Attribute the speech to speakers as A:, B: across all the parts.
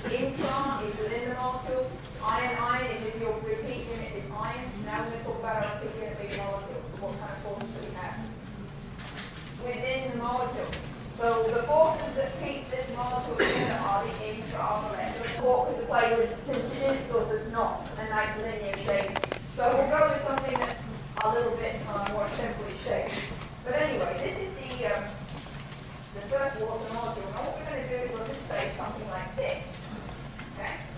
A: Intron is within the molecule. Ion is if your repeat unit is ions. Now we're going to talk about our repeat unit being molecules. What kind of forces do we have within the molecule? So the forces that keep this molecule together are the intramolecular forces. The play with, since it is sort of not a nice linear shape. So we'll go with something that's a little bit more simply shaped. But anyway, this is the first water molecule. Now what we're going to do is we're going to say something like this. Okay?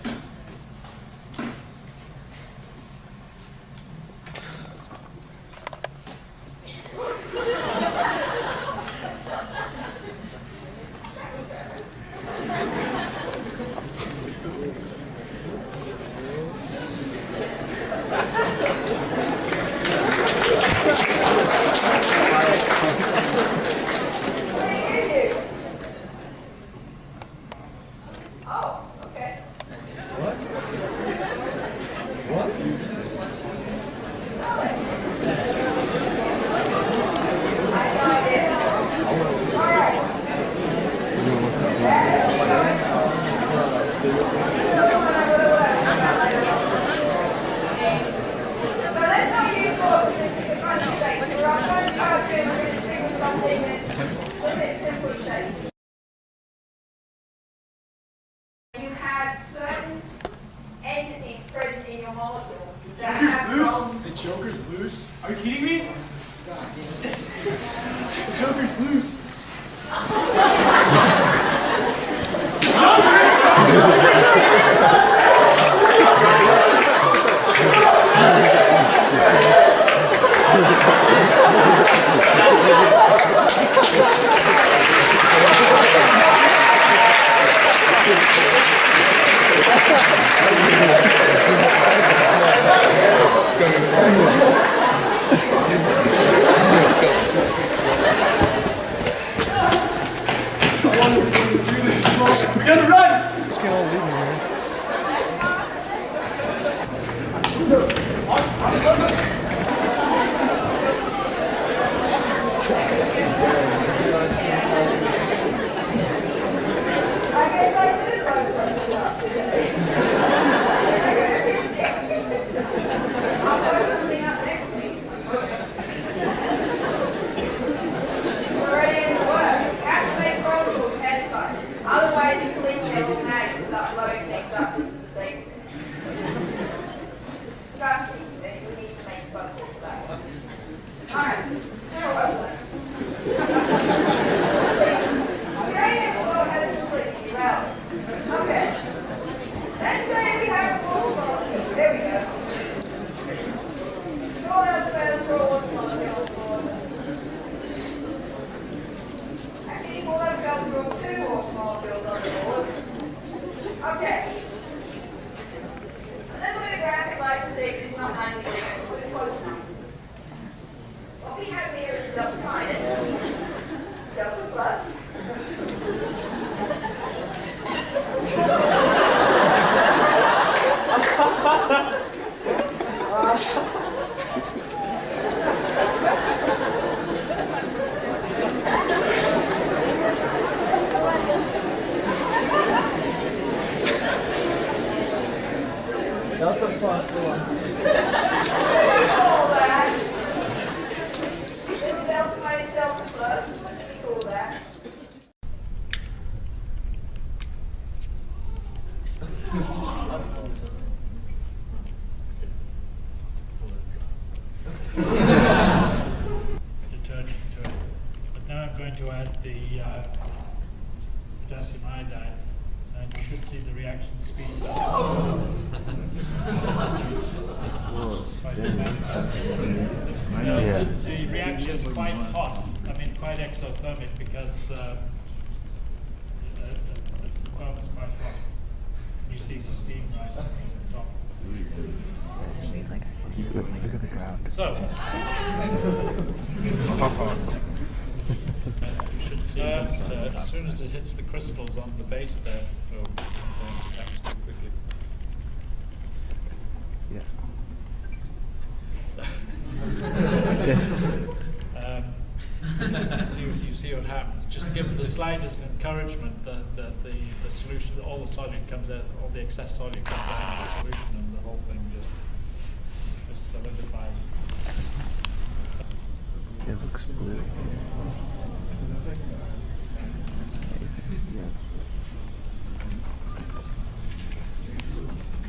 B: The reaction is quite hot, I mean quite exothermic because the foam is quite hot. You see the steam rising from the top.
C: Look at the ground.
B: So, you should see that as soon as it hits the crystals on the base there, sometimes it happens too quickly.
C: Yeah.
B: So, see you see what happens. Just give it the slightest encouragement that the solution, all the solute comes out, all the excess solute comes out of the solution, and the whole thing just solidifies.
C: It looks blue. That's amazing. Yeah.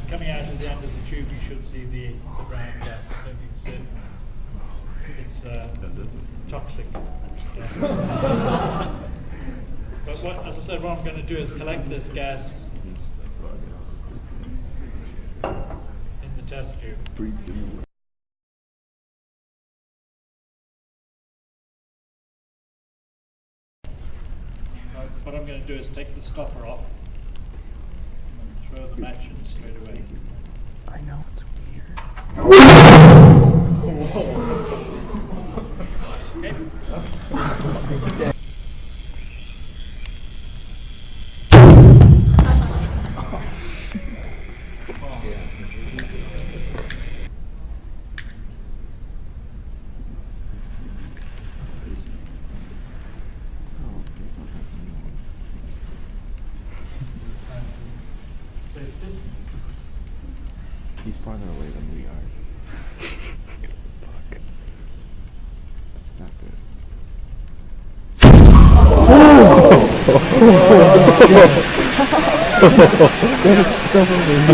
B: Coming out of the end of the tube, you should see the brown gas. I don't know if you can see it. It's toxic. But as I said, what I'm going to do is collect this gas in the test tube. What I'm going to do is take the stopper off and throw the match in straight away.
C: I know, it's weird.
B: Okay.
C: He's farther away than we are. Fuck. That's not good. That is so weird.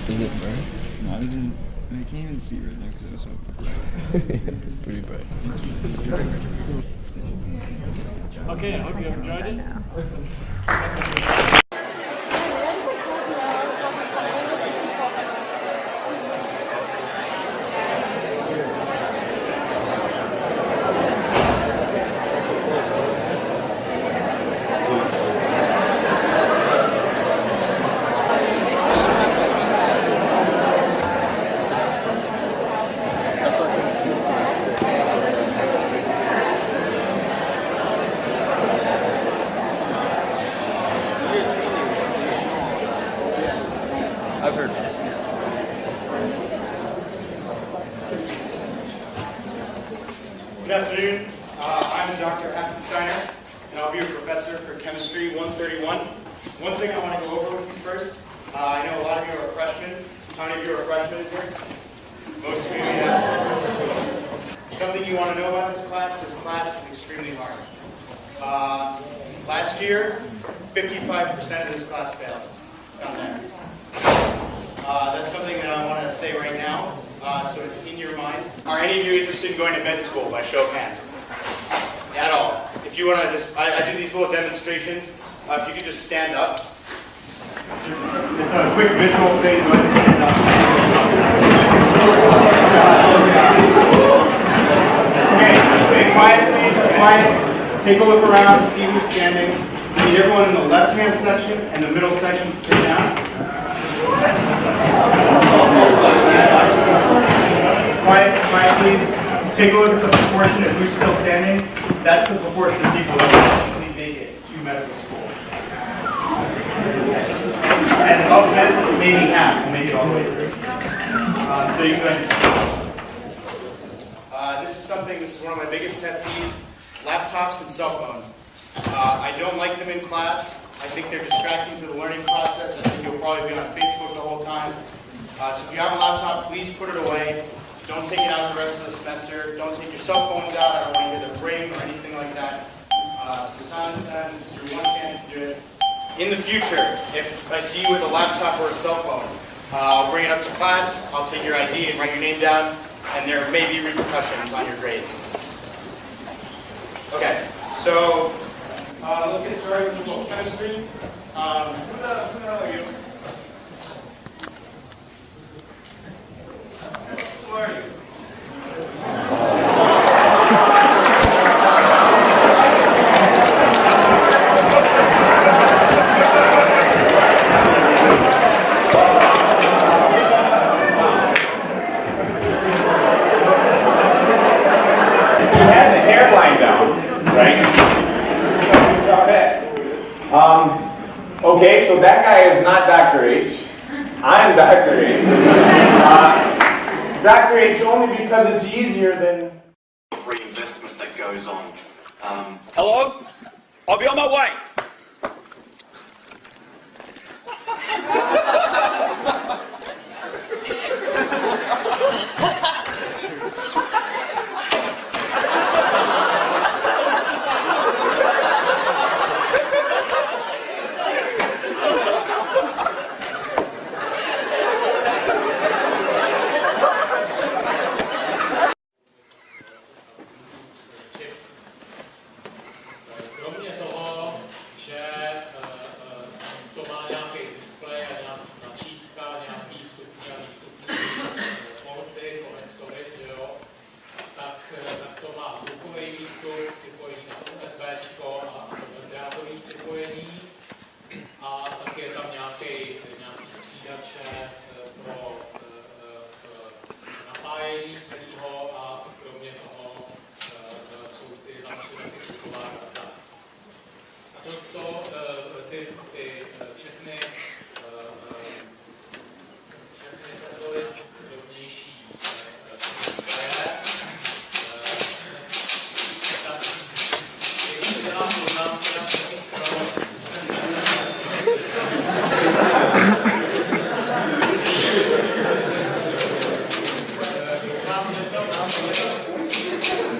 C: Is it bright?
D: No, I can't even see right now because it was so bright.
C: Pretty bright.
B: Okay, I hope you have enjoyed it.
D: I've heard.
E: Good afternoon. I'm Dr. Steiner, and I'll be your professor for Chemistry 131. One thing I want to go over with you first. I know a lot of you are freshmen. How many of you are freshmen here? Most of you, yeah. Something you want to know about this class is extremely hard. Last year, 55% of this class failed. Down there. That's something that I want to say right now, so it's in your mind. Are any of you interested in going to med school by show of hands? At all. If you want to just, I do these little demonstrations. If you could just stand up. It's a quick visual thing, go ahead and stand up. Okay, stay quiet please, quiet. Take a look around, see who's standing. I need everyone in the left-hand section and the middle section to sit down. Quiet, please. Take a look at the proportion of who's still standing. That's the proportion of people that actually make it to medical school. And of this, maybe half will make it all the way through. So you go ahead. This is one of my biggest pet peeves, laptops and cell phones. I don't like them in class. I think they're distracting to the learning process. I think you'll probably be on Facebook the whole time. So if you have a laptop, please put it away. Don't take it out the rest of the semester. Don't take your cell phones out. I don't want to hear them ring or anything like that. So silence them. This is your one chance to do it. In the future, if I see you with a laptop or a cell phone, I'll bring it up to class. I'll take your ID and write your name down, and there may be repercussions on your grade. Okay, so let's get started with a little chemistry. Who the hell are you? Who are you?
F: You had the hairline down, right? Okay. Okay, Okay, so that guy is not Dr. H. I'm Dr. H. Dr. H only because it's easier than
G: reinvestment that goes on.
H: Hello? I'll be on my way.
B: Kromě toho, že to má nějaký displej a nějaký tlačítka, nějaký vstupní a výstupní porty, konektory, že jo, tak to má zvukový výstup, připojení na USBčko a drátový připojení a taky je tam nějaký střídače pro napájení celého a kromě toho jsou ty další zvuková data. Všechny senzory drobnější stroje, tak když dělám poznámky na všechny stroj,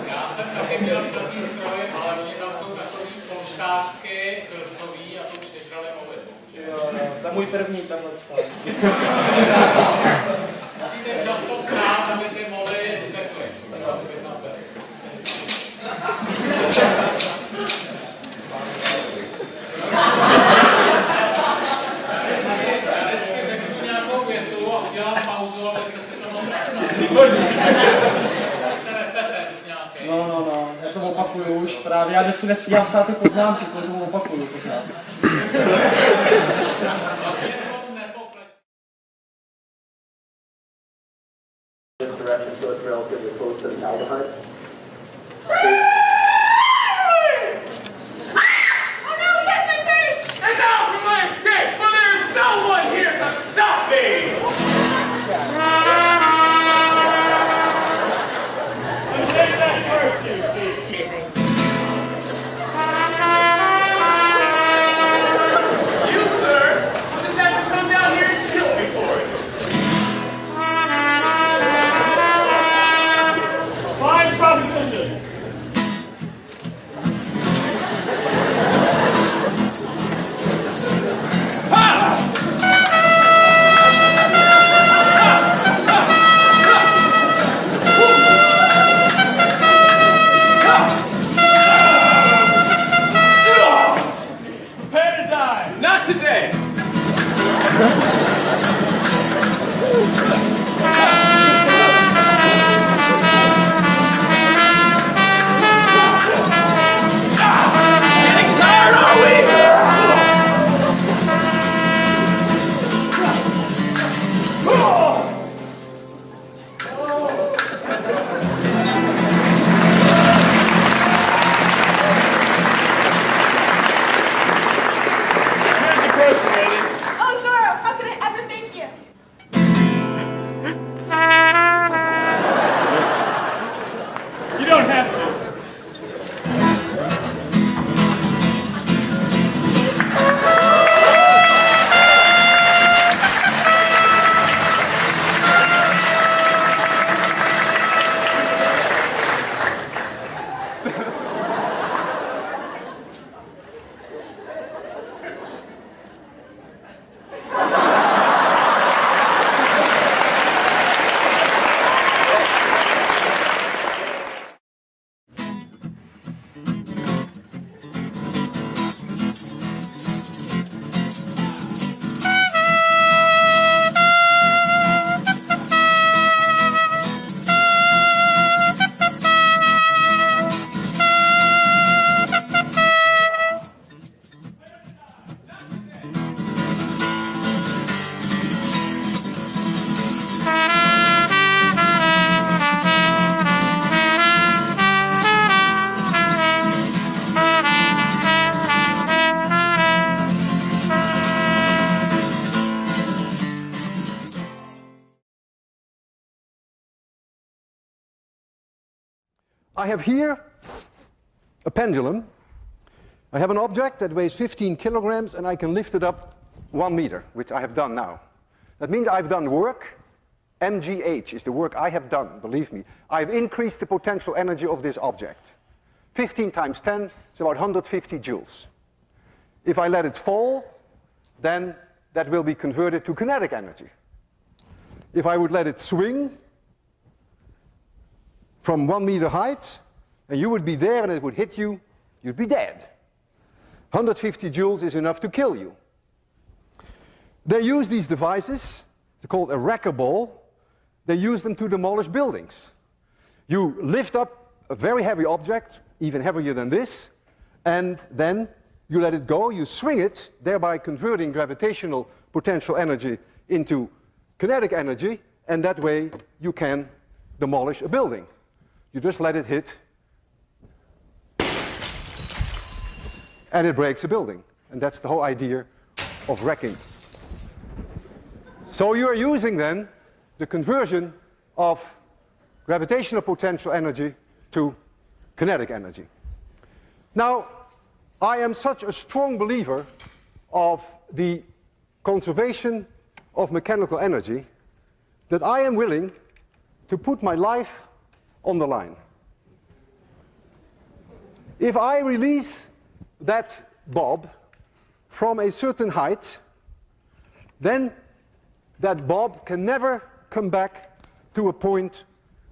B: já jsem taky měl psací stroj, ale oni tam jsou takový polštářky, filcový a to přežrali mobil.
I: Jo, to je můj první tenhle stav.
B: Musíte často psát, aby ty moly utekly. Já vždycky řeknu nějakou větu a udělám pauzu, abyste si to mohli
I: No, já to opakuju už právě. Já si nestíhám psát ty poznámky, protože to opakuju pořád.
J: This direction, so it's relatively close to the aldehyde.
F: And now for my escape, for there is no one here to stop me! I'm saying that first, you kidding. You, sir, just have to come down here and kill me for it. Fine proposition.
K: I have here a pendulum. I have an object that weighs 15 kilograms and I can lift it up 1 meter, which I have done now. That means I've done work. mgh is the work I have done, believe me. I've increased the potential energy of this object. 15 times 10 is about 150 joules. If I let it fall, then that will be converted to kinetic energy. If I would let it swing from 1 meter height, and you would be there and it would hit you, you'd be dead. 150 joules is enough to kill you. They use these devices, they're called a wrecker ball. They use them to demolish buildings. You lift up a very heavy object, even heavier than this, and then you let it go, you swing it, thereby converting gravitational potential energy into kinetic energy, and that way you can demolish a building. You just let it hit, and it breaks a building. And that's the whole idea of wrecking. So you are using then the conversion of gravitational potential energy to kinetic energy. Now, I am such a strong believer of the conservation of mechanical energy that I am willing to put my life on the line. If I release that bob from a certain height, then that bob can never come back to a point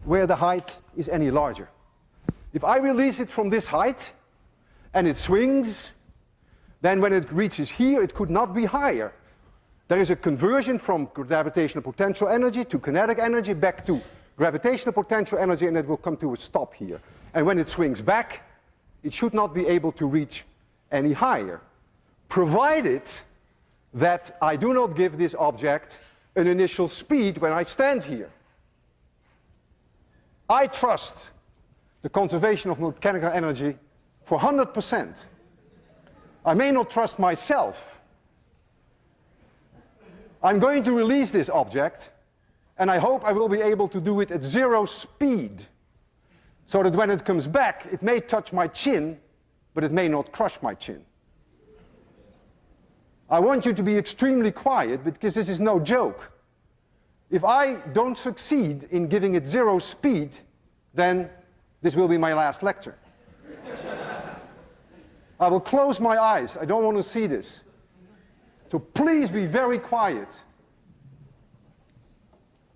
K: where the height is any larger. If I release it from this height and it swings, then when it reaches here, it could not be higher. There is a conversion from gravitational potential energy to kinetic energy back to gravitational potential energy, and it will come to a stop here. And when it swings back, it should not be able to reach any higher, provided that I do not give this object an initial speed when I stand here. I trust the conservation of mechanical energy for 100%. I may not trust myself. I'm going to release this object, and I hope I will be able to do it at 0 speed, so that when it comes back, it may touch my chin, but it may not crush my chin. I want you to be extremely quiet, because this is no joke. If I don't succeed in giving it 0 speed, then this will be my last lecture. I will close my eyes. I don't want to see this. So please be very quiet.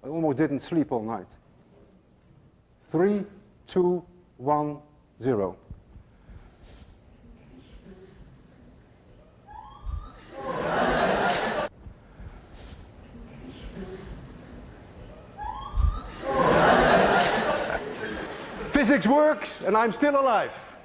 K: I almost didn't sleep all night. 3, 2, 1, 0. Physics works, and I'm still alive.